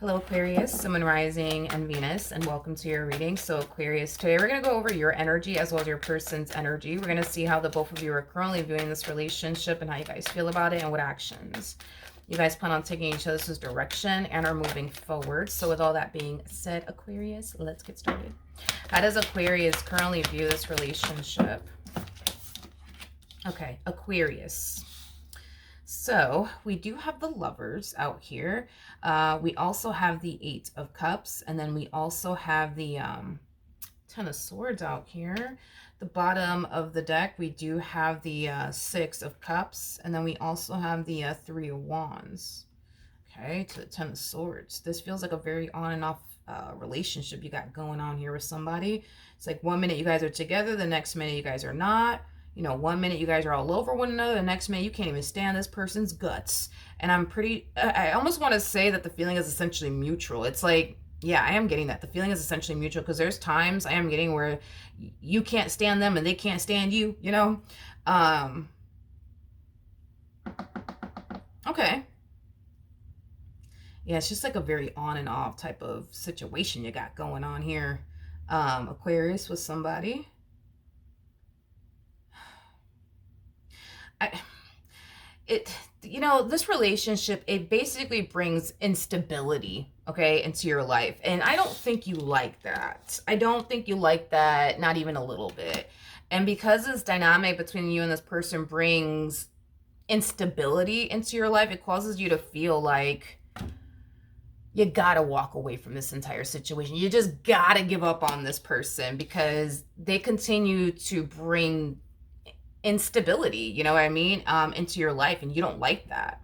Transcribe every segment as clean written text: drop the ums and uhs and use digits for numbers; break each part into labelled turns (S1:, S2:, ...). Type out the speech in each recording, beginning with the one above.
S1: Hello Aquarius, Sun, Moon, Rising, and Venus, and welcome to your reading. So Aquarius, today we're going to go over your energy as well as your person's energy. We're going to see how the both of you are currently viewing this relationship and how you guys feel about it and what actions you guys plan on taking each other's direction and are moving forward. So with all that being said, Aquarius, let's get started. How does Aquarius currently view this relationship? Okay, Aquarius. So we do have the Lovers out here. We also have the Eight of Cups, and then we also have the Ten of Swords out here. The bottom of the deck, we do have the Six of Cups, and then we also have the Three of Wands. Okay, to the Ten of Swords. This feels like a very on and off relationship you got going on here with somebody. It's like 1 minute you guys are together, the next minute you guys are not. You know, 1 minute you guys are all over one another, the next minute you can't even stand this person's guts. And I almost want to say that the feeling is essentially mutual. It's like, yeah, I am getting that. The feeling is essentially mutual because there's times I am getting where you can't stand them and they can't stand you, you know? Okay. Yeah, it's just like a very on and off type of situation you got going on here. Aquarius with somebody. This relationship, it basically brings instability, okay, into your life. And I don't think you like that. I don't think you like that, not even a little bit. And because this dynamic between you and this person brings instability into your life, it causes you to feel like you gotta walk away from this entire situation. You just gotta give up on this person because they continue to bring instability, you know what I mean, into your life, and you don't like that.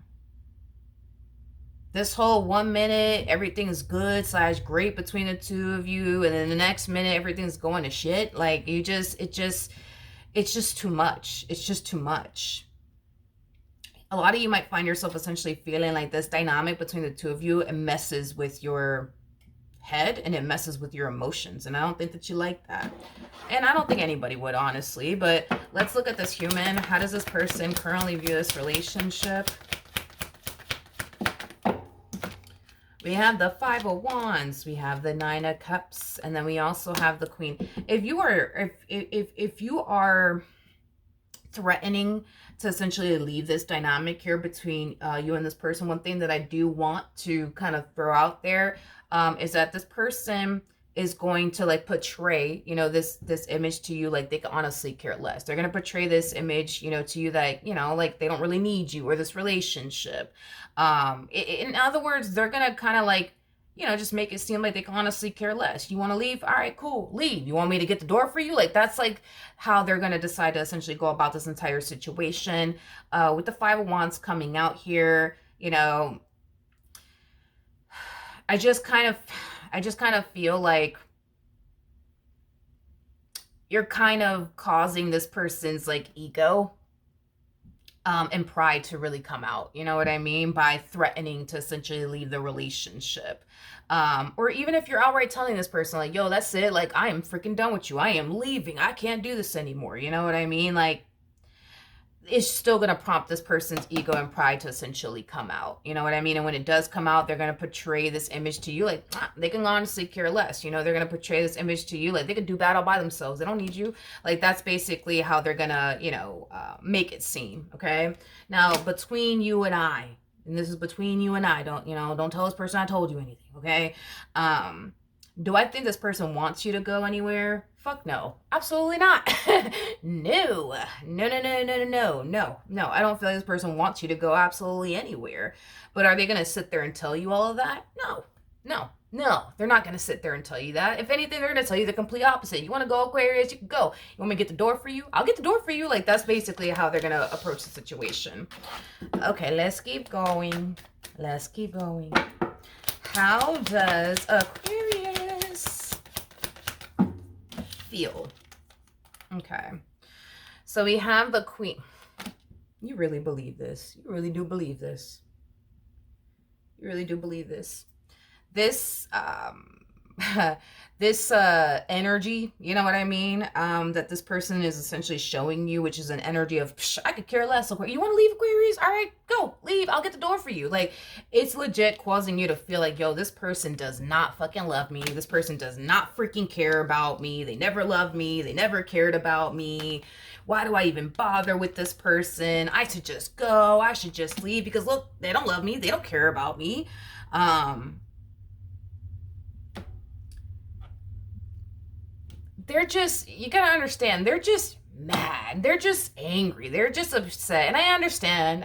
S1: This whole 1 minute everything's good / great between the two of you, and then the next minute everything's going to shit. Like it's just too much. It's just too much. A lot of you might find yourself essentially feeling like this dynamic between the two of you, it messes with your head and it messes with your emotions, and I don't think that you like that, and I don't think anybody would, honestly. But let's look at this human. How does this person currently view this relationship? We have the Five of Wands, we have the Nine of Cups, and then we also have the Queen. If you are threatening to essentially leave this dynamic here between you and this person, one thing that I do want to kind of throw out there is that this person is going to like portray, you know, this image to you like they can honestly care less. They're going to portray this image, you know, to you that, you know, like they don't really need you or this relationship. In other words, they're going to kind of like, you know, just make it seem like they can honestly care less. You want to leave? All right, cool, leave. You want me to get the door for you? Like, that's like how they're going to decide to essentially go about this entire situation. With the Five of Wands coming out here, you know, I just kind of feel like you're kind of causing this person's like ego and pride to really come out, you know what I mean, by threatening to essentially leave the relationship. Or even if you're outright telling this person like, yo, that's it, like I am freaking done with you, I am leaving, I can't do this anymore, you know what I mean? Like, it's still going to prompt this person's ego and pride to essentially come out, you know what I mean? And when it does come out, they're going to portray this image to you like they can honestly care less, you know. They're going to portray this image to you like they can do battle by themselves, they don't need you. Like, that's basically how they're going to, you know, make it seem. Okay, now between you and I, and this is between you and I, don't tell this person I told you anything. Okay, do I think this person wants you to go anywhere? Fuck no. Absolutely not. No. No. I don't feel like this person wants you to go absolutely anywhere. But are they going to sit there and tell you all of that? No. They're not going to sit there and tell you that. If anything, they're going to tell you the complete opposite. You want to go, Aquarius? You can go. You want me to get the door for you? I'll get the door for you. Like, that's basically how they're going to approach the situation. Okay, let's keep going. How does Aquarius feel? Okay, so we have the Queen. You really believe this? You really do believe this? You really do believe this? This this energy, you know what I mean, that this person is essentially showing you, which is an energy of I could care less. You want to leave, Aquarius? All right, go leave, I'll get the door for you. Like, it's legit causing you to feel like, yo, this person does not fucking love me, this person does not freaking care about me, they never loved me, they never cared about me. Why do I even bother with this person? I should just go, I should just leave, because look, they don't love me, they don't care about me. They're just, you gotta understand, they're just mad, they're just angry, they're just upset. And I understand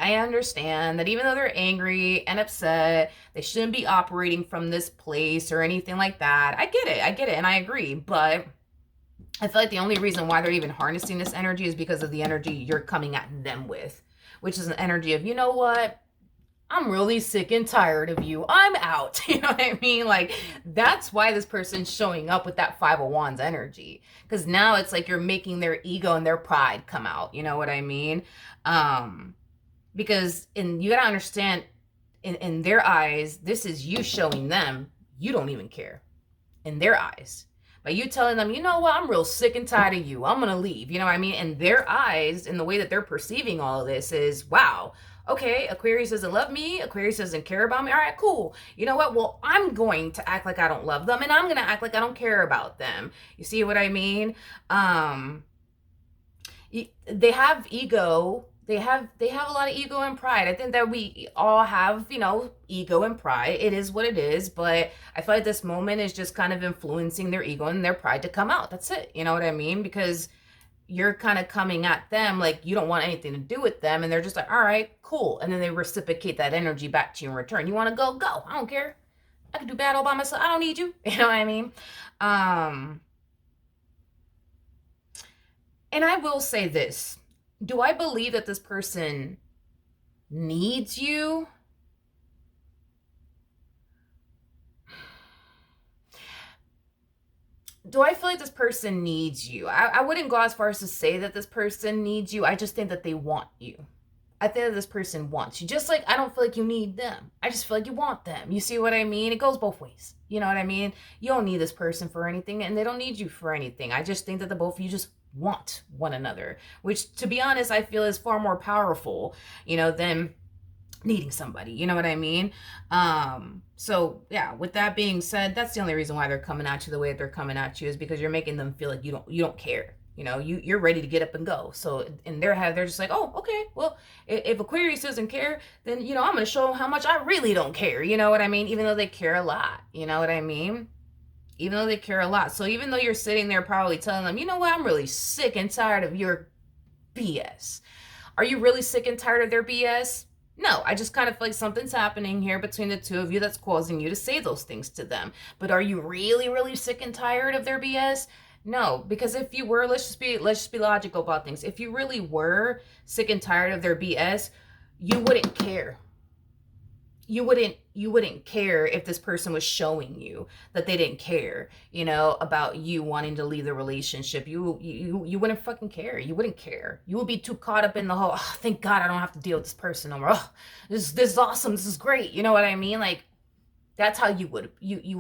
S1: that even though they're angry and upset, they shouldn't be operating from this place or anything like that. I get it, and I agree. But I feel like the only reason why they're even harnessing this energy is because of the energy you're coming at them with, which is an energy of, you know what, I'm really sick and tired of you, I'm out. You know what I mean? Like, that's why this person's showing up with that Five of Wands energy. Because now it's like you're making their ego and their pride come out. You know what I mean? Because you gotta understand, in their eyes, this is you showing them you don't even care. In their eyes. By you telling them, you know what, I'm real sick and tired of you, I'm gonna leave. You know what I mean? And their eyes, and the way that they're perceiving all of this is, wow, okay, Aquarius doesn't love me, Aquarius doesn't care about me. All right, cool. You know what? Well, I'm going to act like I don't love them, and I'm going to act like I don't care about them. You see what I mean? They have ego. They have a lot of ego and pride. I think that we all have, ego and pride. It is what it is, but I feel like this moment is just kind of influencing their ego and their pride to come out. That's it. You know what I mean? Because you're kind of coming at them like you don't want anything to do with them, and they're just like, all right, cool. And then they reciprocate that energy back to you in return. You want to go, I don't care, I can do bad all by myself, I don't need you. You know what I mean? And I will say this, do I believe that this person needs you? Do I feel like this person needs you? I wouldn't go as far as to say that this person needs you. I just think that they want you. I think that this person wants you. Just like I don't feel like you need them. I just feel like you want them. You see what I mean? It goes both ways. You know what I mean? You don't need this person for anything, and they don't need you for anything. I just think that the both of you just want one another, which, to be honest, I feel is far more powerful, than needing somebody. You know what I mean? So yeah, with that being said, that's the only reason why they're coming at you the way that they're coming at you, is because you're making them feel like you don't care. You're ready to get up and go. So in their head, they're just like, oh, okay, well, if Aquarius doesn't care, then, I'm going to show them how much I really don't care. You know what I mean? Even though they care a lot. You know what I mean? Even though they care a lot. So even though you're sitting there probably telling them, you know what, I'm really sick and tired of your BS. Are you really sick and tired of their BS? No, I just kind of feel like something's happening here between the two of you that's causing you to say those things to them. But are you really, really sick and tired of their BS? No, because if you were, let's just be logical about things. If you really were sick and tired of their BS, you wouldn't care. You wouldn't care if this person was showing you that they didn't care, about you wanting to leave the relationship. You wouldn't fucking care. You wouldn't care. You would be too caught up in the whole, oh, thank God I don't have to deal with this person no more. Oh, this is awesome. This is great. You know what I mean? Like, that's how you would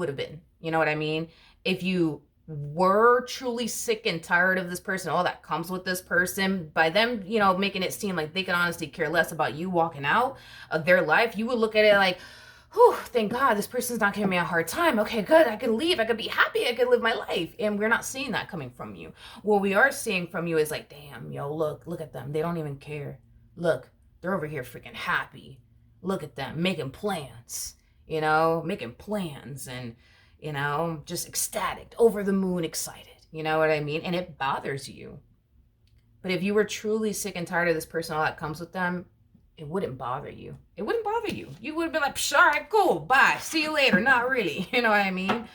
S1: have been. You know what I mean? If you were truly sick and tired of this person, all that comes with this person, by them, making it seem like they can honestly care less about you walking out of their life, you would look at it like, whew, thank God this person's not giving me a hard time. Okay, good, I can leave, I could be happy, I could live my life. And we're not seeing that coming from you. What we are seeing from you is like, damn, look at them, they don't even care. Look, they're over here freaking happy. Look at them making plans, and just ecstatic, over the moon excited. You know what I mean? And it bothers you. But if you were truly sick and tired of this person, all that comes with them, it wouldn't bother you. It wouldn't bother you. You would be like, all right, cool, bye, see you later. Not really. You know what I mean?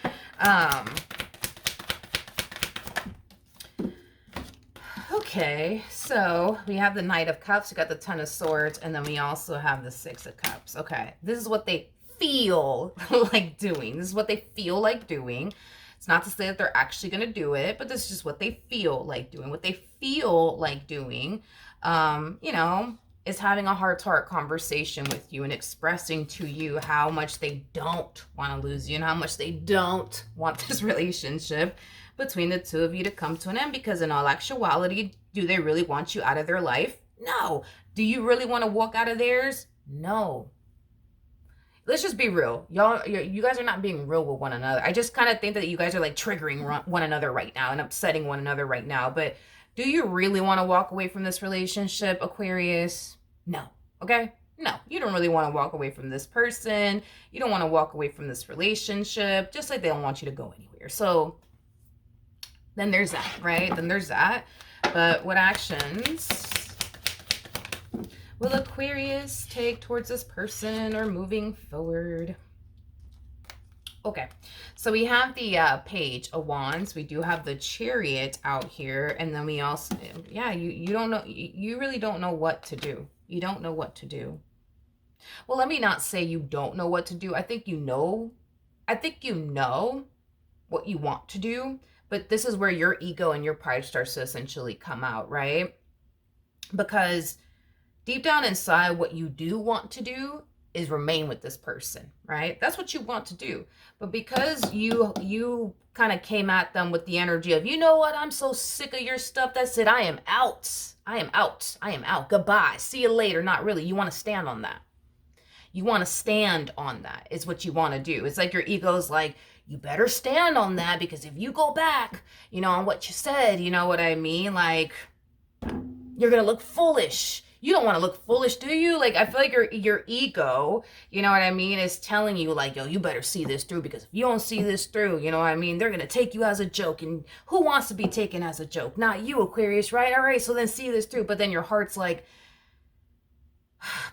S1: Okay, so we have the Knight of Cups, we got the Ten of Swords, and then we also have the Six of Cups. Okay, this is what they feel like doing. This is what they feel like doing. It's not to say that they're actually going to do it, but this is just what they feel like doing. What they feel like doing, is having a heart-to-heart conversation with you and expressing to you how much they don't want to lose you and how much they don't want this relationship between the two of you to come to an end. Because in all actuality, do they really want you out of their life? No. Do you really want to walk out of theirs? No. Let's just be real. Y'all, you guys are not being real with one another. I just kind of think that you guys are like triggering one another right now and upsetting one another right now. But do you really want to walk away from this relationship, Aquarius? No. Okay? No, you don't really want to walk away from this person. You don't want to walk away from this relationship, just like they don't want you to go anywhere. So then there's that, right? Then there's that. But what actions will Aquarius take towards this person or moving forward? Okay, so we have the Page of Wands. We do have the Chariot out here. And then we also, yeah, you don't know, you really don't know what to do. You don't know what to do. Well, let me not say you don't know what to do. I think you know what you want to do. But this is where your ego and your pride starts to essentially come out, right? Because deep down inside, what you do want to do is remain with this person, right? That's what you want to do. But because you kind of came at them with the energy of, you know what, I'm so sick of your stuff. That's it. I am out. I am out. I am out. Goodbye. See you later. Not really. You want to stand on that. You want to stand on that is what you want to do. It's like your ego's like, you better stand on that, because if you go back, on what you said, you know what I mean? Like, you're going to look foolish. You don't want to look foolish, do you? Like, I feel like your ego, you know what I mean, is telling you like, yo, you better see this through, because if you don't see this through, you know what I mean, they're going to take you as a joke. And who wants to be taken as a joke? Not you, Aquarius, right? All right, so then see this through. But then your heart's like,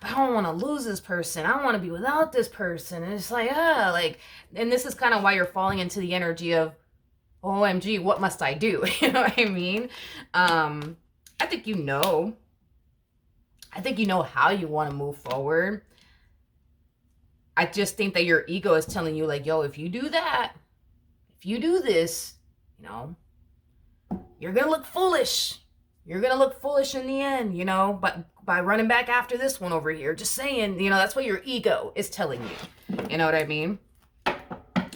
S1: but I don't want to lose this person. I don't want to be without this person. And it's like, and this is kind of why you're falling into the energy of, OMG, what must I do? You know what I mean? I think you know how you want to move forward. I just think that your ego is telling you like, yo, if you do that, if you do this, you're going to look foolish. You're going to look foolish in the end, but by running back after this one over here, just saying, that's what your ego is telling you. You know what I mean?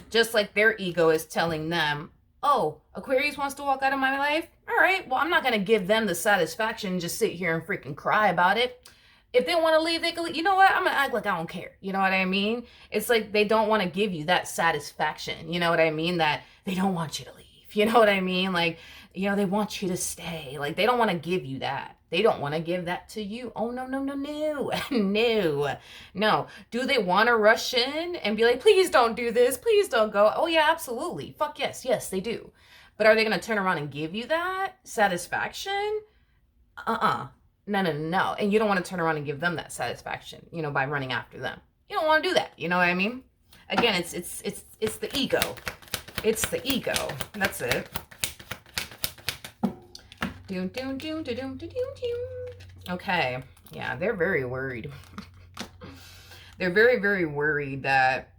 S1: Just like their ego is telling them, oh, Aquarius wants to walk out of my life? All right, well, I'm not going to give them the satisfaction and just sit here and freaking cry about it. If they want to leave, they can leave. You know what? I'm going to act like I don't care. You know what I mean? It's like they don't want to give you that satisfaction. You know what I mean? That they don't want you to leave. You know what I mean? Like, they want you to stay. Like, they don't want to give you that. They don't want to give that to you. Oh, no, no, no, no. No. Do they want to rush in and be like, please don't do this. Please don't go. Oh, yeah, absolutely. Fuck yes. Yes, they do. But are they going to turn around and give you that satisfaction? No, no, no, no. And you don't want to turn around and give them that satisfaction, by running after them. You don't want to do that. You know what I mean? Again, it's the ego. It's the ego. That's it. Okay. Yeah, they're very worried. They're very, very worried that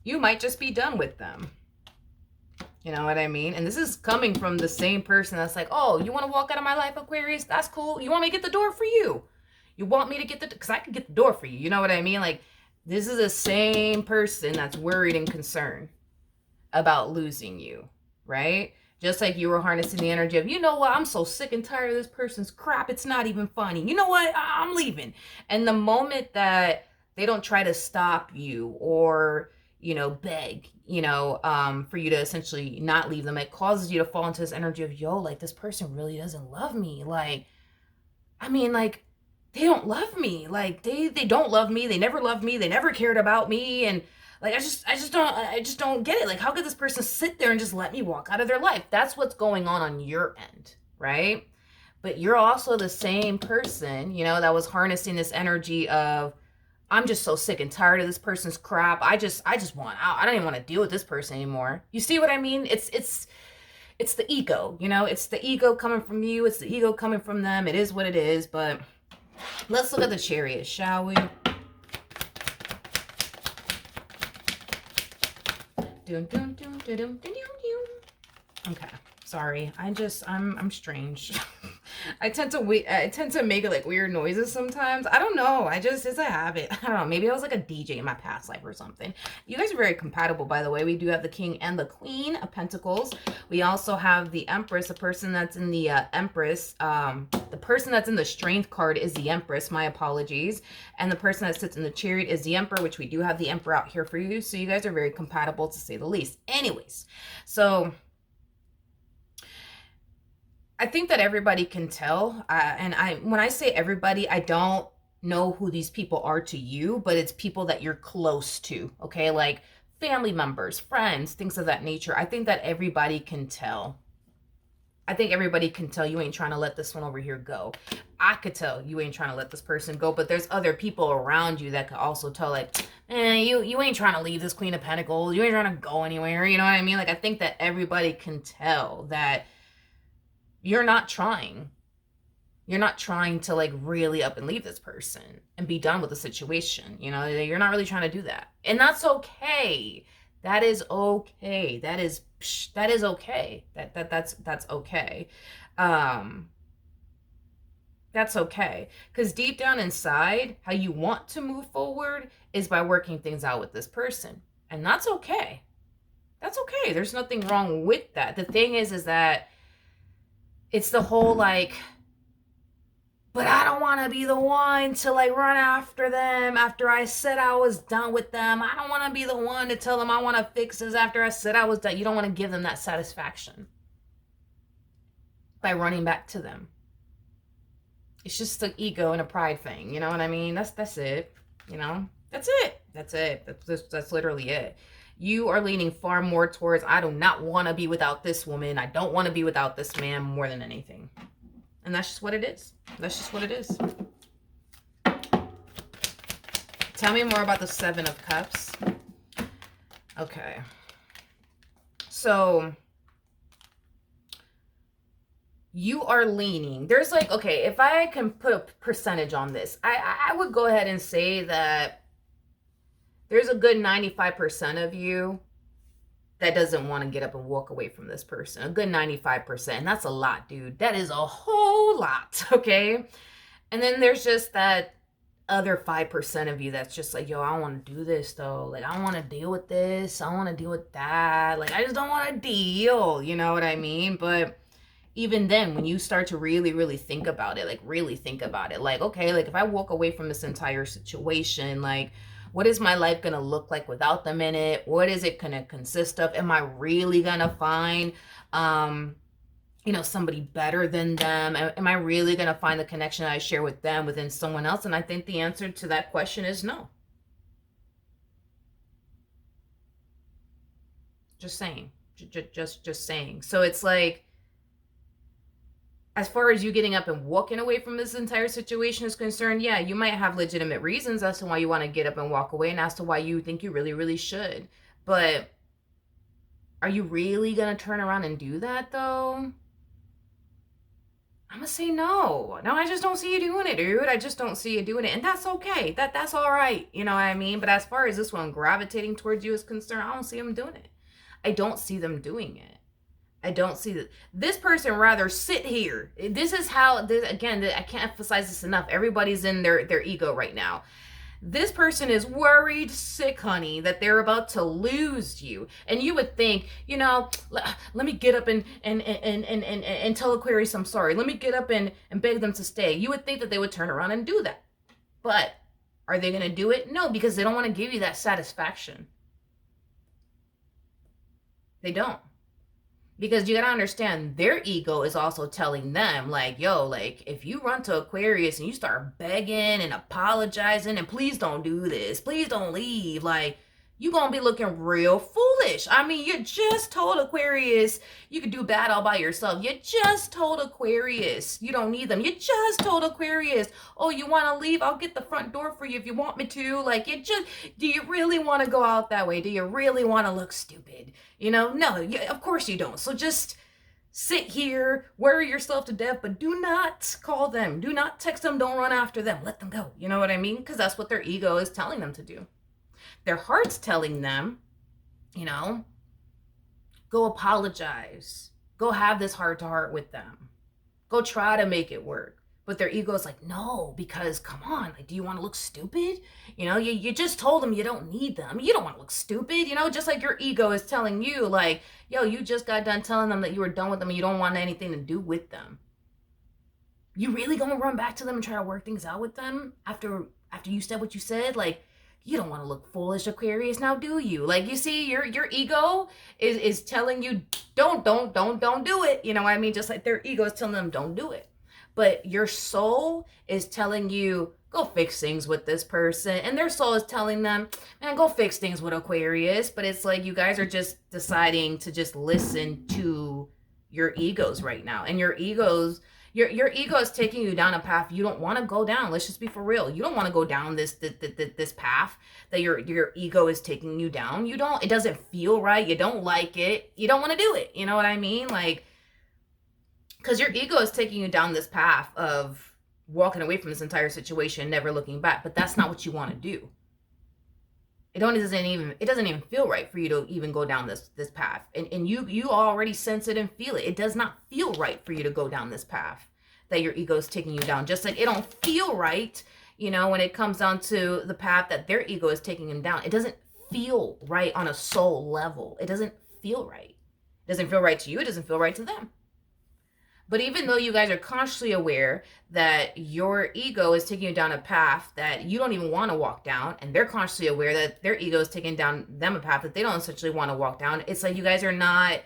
S1: you might just be done with them. You know what I mean? And this is coming from the same person that's like, oh, you want to walk out of my life, Aquarius? That's cool. You want me to get the door for you? You want me to get because I can get the door for you. You know what I mean? Like, this is the same person that's worried and concerned about losing you, right? Just like you were harnessing the energy of, you know what, I'm so sick and tired of this person's crap. It's not even funny. You know what? I'm leaving. And the moment that they don't try to stop you or, beg, for you to essentially not leave them, it causes you to fall into this energy of, yo, like, this person really doesn't love me. Like, I mean, like, they don't love me. Like, they don't love me. They never loved me. They never cared about me. And like, I just don't get it. Like, how could this person sit there and just let me walk out of their life? That's what's going on your end, right? But you're also the same person, that was harnessing this energy of, I'm just so sick and tired of this person's crap. I just want out. I don't even want to deal with this person anymore. You see what I mean? It's the ego, it's the ego coming from you. It's the ego coming from them. It is what it is. But let's look at the Chariot, shall we? Okay, sorry. I'm strange. I tend to make like weird noises sometimes. I don't know. It's a habit. I don't know. Maybe I was like a DJ in my past life or something. You guys are very compatible, by the way. We do have the King and the Queen of Pentacles. We also have the Empress, the person that's in the Empress. The person that's in the Strength card is the Empress. My apologies. And the person that sits in the Chariot is the Emperor, which we do have the Emperor out here for you. So you guys are very compatible, to say the least. Anyways, so I think that everybody can tell. When I say everybody, I don't know who these people are to you, but it's people that you're close to, okay? Like family members, friends, things of that nature. I think that everybody can tell. I think everybody can tell you ain't trying to let this one over here go. I could tell you ain't trying to let this person go, but there's other people around you that could also tell, like, you ain't trying to leave this Queen of Pentacles. You ain't trying to go anywhere. You know what I mean? Like, I think that everybody can tell that you're not trying. You're not trying to like really up and leave this person and be done with the situation. You know, you're not really trying to do that. And that's okay. That is okay. That is okay. That's okay. That's okay. Because deep down inside, how you want to move forward is by working things out with this person. And that's okay. That's okay. There's nothing wrong with that. The thing is that it's the whole like, but I don't want to be the one to like run after them after I said I was done with them. I don't want to be the one to tell them I want to fix this after I said I was done. You don't want to give them that satisfaction by running back to them. It's just an ego and a pride thing. You know what I mean? That's it. You know, that's it. That's literally it. You are leaning far more towards, I do not want to be without this woman. I don't want to be without this man more than anything. And that's just what it is. That's just what it is. Tell me more about the Seven of Cups. Okay. So you are leaning. There's like, okay, if I can put a percentage on this, I would go ahead and say that there's a good 95% of you that doesn't want to get up and walk away from this person. A good 95%. And that's a lot, dude. That is a whole lot, okay? And then there's just that other 5% of you that's just like, yo, I don't want to do this, though. Like, I don't want to deal with this. I don't want to deal with that. Like, I just don't want to deal. You know what I mean? But even then, when you start to really, really think about it, like, really think about it. Like, okay, like, if I walk away from this entire situation, like, what is my life going to look like without them in it? What is it going to consist of? Am I really going to find, somebody better than them? Am I really going to find the connection I share with them within someone else? And I think the answer to that question is no. Just saying. Just saying. So it's like, as far as you getting up and walking away from this entire situation is concerned, yeah, you might have legitimate reasons as to why you want to get up and walk away and as to why you think you really, really should. But are you really going to turn around and do that, though? I'm going to say no. No, I just don't see you doing it, dude. I just don't see you doing it. And that's okay. That's all right. You know what I mean? But as far as this one gravitating towards you is concerned, I don't see them doing it. I don't see them doing it. I don't see that. This person rather sit here. This is how, again, I can't emphasize this enough. Everybody's in their ego right now. This person is worried sick, honey, that they're about to lose you. And you would think, let me get up and tell Aquarius I'm sorry. Let me get up and beg them to stay. You would think that they would turn around and do that. But are they going to do it? No, because they don't want to give you that satisfaction. They don't. Because you gotta understand, their ego is also telling them, like, yo, like, if you run to Aquarius and you start begging and apologizing and please don't do this, please don't leave, like, you gonna be looking real foolish. I mean, you just told Aquarius you could do bad all by yourself. You just told Aquarius you don't need them. You just told Aquarius, oh, you want to leave? I'll get the front door for you if you want me to. Like, do you really want to go out that way? Do you really want to look stupid? No, of course you don't. So just sit here, worry yourself to death, but do not call them. Do not text them. Don't run after them. Let them go. You know what I mean? Because that's what their ego is telling them to do. Their heart's telling them, go apologize. Go have this heart-to-heart with them. Go try to make it work. But their ego is like, no, because come on, like, do you want to look stupid? You just told them you don't need them. You don't want to look stupid, just like your ego is telling you, like, yo, you just got done telling them that you were done with them and you don't want anything to do with them. You really gonna run back to them and try to work things out with them after you said what you said? Like, you don't want to look foolish, Aquarius, now do you? Like, you see, your ego is telling you don't do it. You know what I mean? Just like their ego is telling them don't do it. But your soul is telling you, go fix things with this person. And their soul is telling them, man, go fix things with Aquarius. But it's like you guys are just deciding to just listen to your egos right now. And your ego is taking you down a path you don't want to go down. Let's just be for real. You don't want to go down this path that your ego is taking you down. It doesn't feel right. You don't like it. You don't want to do it. You know what I mean? Like, because your ego is taking you down this path of walking away from this entire situation, never looking back. But that's not what you want to do. It doesn't even feel right for you to even go down this path. And you already sense it and feel it. It does not feel right for you to go down this path that your ego is taking you down. Just like it don't feel right, when it comes down to the path that their ego is taking them down. It doesn't feel right on a soul level. It doesn't feel right. It doesn't feel right to you. It doesn't feel right to them. But even though you guys are consciously aware that your ego is taking you down a path that you don't even want to walk down, and they're consciously aware that their ego is taking down them a path that they don't essentially want to walk down, it's like you guys are not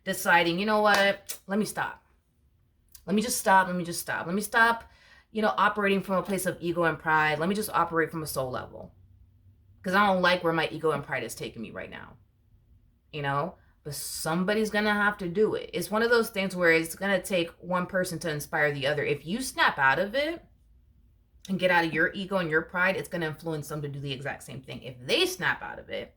S1: deciding, you know what, let me stop. Let me just stop. Let me stop, operating from a place of ego and pride. Let me just operate from a soul level. Because I don't like where my ego and pride is taking me right now, But somebody's going to have to do it. It's one of those things where it's going to take one person to inspire the other. If you snap out of it and get out of your ego and your pride, it's going to influence them to do the exact same thing. If they snap out of it,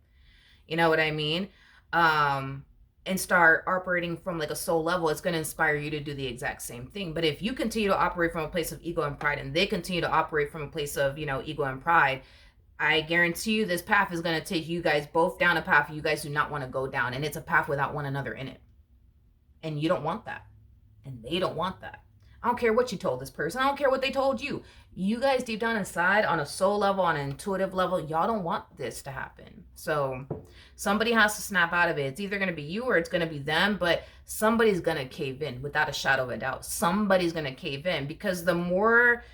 S1: you know what I mean? And start operating from like a soul level, it's going to inspire you to do the exact same thing. But if you continue to operate from a place of ego and pride and they continue to operate from a place of, ego and pride, I guarantee you this path is going to take you guys both down a path you guys do not want to go down. And it's a path without one another in it. And you don't want that. And they don't want that. I don't care what you told this person. I don't care what they told you. You guys deep down inside, on a soul level, on an intuitive level, y'all don't want this to happen. So somebody has to snap out of it. It's either going to be you or it's going to be them. But somebody's going to cave in without a shadow of a doubt. Somebody's going to cave in. Because the more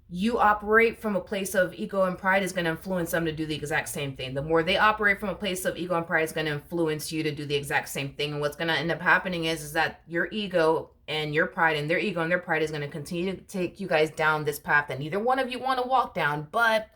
S1: you operate from a place of ego and pride is going to influence them to do the exact same thing. The more they operate from a place of ego and pride is going to influence you to do the exact same thing. And what's going to end up happening is that your ego and your pride and their ego and their pride is going to continue to take you guys down this path that neither one of you want to walk down. But,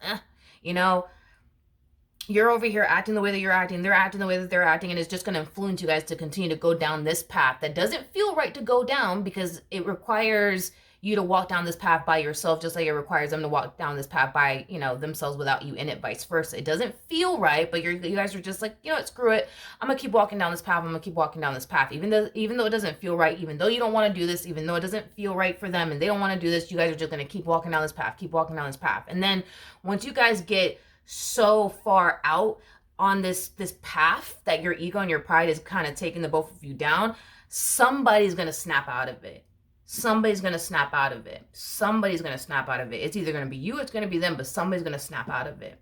S1: you're over here acting the way that you're acting. They're acting the way that they're acting. And it's just going to influence you guys to continue to go down this path that doesn't feel right to go down because it requires you to walk down this path by yourself, just like it requires them to walk down this path by, themselves without you in it, vice versa. It doesn't feel right, but you guys are just like, screw it. I'm going to keep walking down this path. I'm going to keep walking down this path. Even though it doesn't feel right, even though you don't want to do this, even though it doesn't feel right for them and they don't want to do this, you guys are just going to keep walking down this path, keep walking down this path. And then once you guys get so far out on this path that your ego and your pride is kind of taking the both of you down, somebody's going to snap out of it. Somebody's going to snap out of it. Somebody's going to snap out of it. It's either going to be you, it's going to be them, but somebody's going to snap out of it.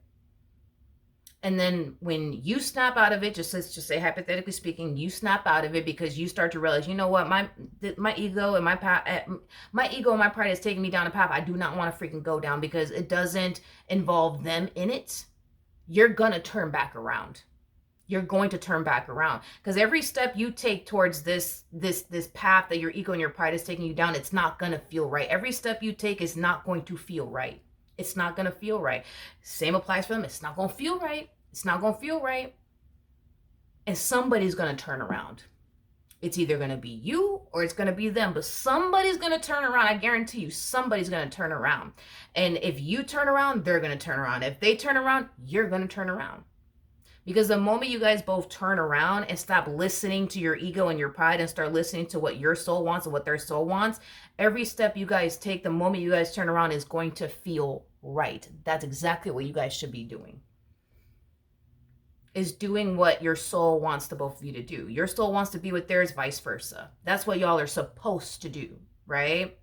S1: And then when you snap out of it, let's just say hypothetically speaking, you snap out of it because you start to realize, you know what, my ego and my pride is taking me down a path I do not want to freaking go down because it doesn't involve them in it. You're going to turn back around. You're going to turn back around because every step you take towards this path that your ego and your pride is taking you down, it's not going to feel right. Every step you take is not going to feel right. It's not going to feel right. Same applies for them. It's not going to feel right. It's not going to feel right. And somebody's going to turn around. It's either going to be you or it's going to be them, but somebody's going to turn around. I guarantee you somebody's going to turn around. And if you turn around, they're going to turn around. If they turn around, you're going to turn around. Because the moment you guys both turn around and stop listening to your ego and your pride and start listening to what your soul wants and what their soul wants, every step you guys take, the moment you guys turn around is going to feel right. That's exactly what you guys should be doing. is doing what your soul wants the both of you to do. Your soul wants to be with theirs, vice versa. That's what y'all are supposed to do, right?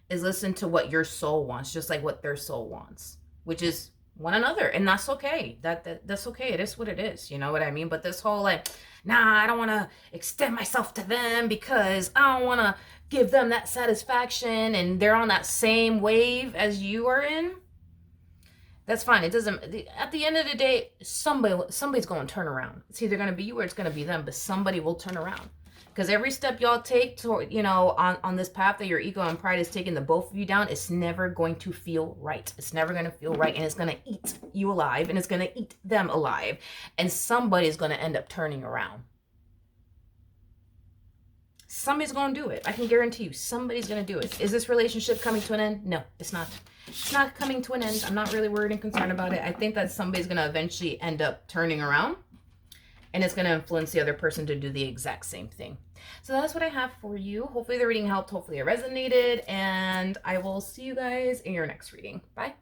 S1: Is listen to what your soul wants, just like what their soul wants, which is one another. And that's okay. That's okay. It is what it is. You know what I mean? But this whole like, nah, I don't want to extend myself to them because I don't want to give them that satisfaction and they're on that same wave as you are in. That's fine. It doesn't, at the end of the day, somebody's going to turn around. It's either going to be you or it's going to be them, but somebody will turn around. Because every step y'all take toward, you know, on this path that your ego and pride is taking the both of you down, it's never going to feel right. It's never going to feel right. And it's going to eat you alive and it's going to eat them alive. And somebody's going to end up turning around. Somebody's going to do it. I can guarantee you somebody's going to do it. Is this relationship coming to an end? No, it's not. It's not coming to an end. I'm not really worried and concerned about it. I think that somebody's going to eventually end up turning around. And it's going to influence the other person to do the exact same thing. So that's what I have for you. Hopefully the reading helped. Hopefully it resonated. And I will see you guys in your next reading. Bye.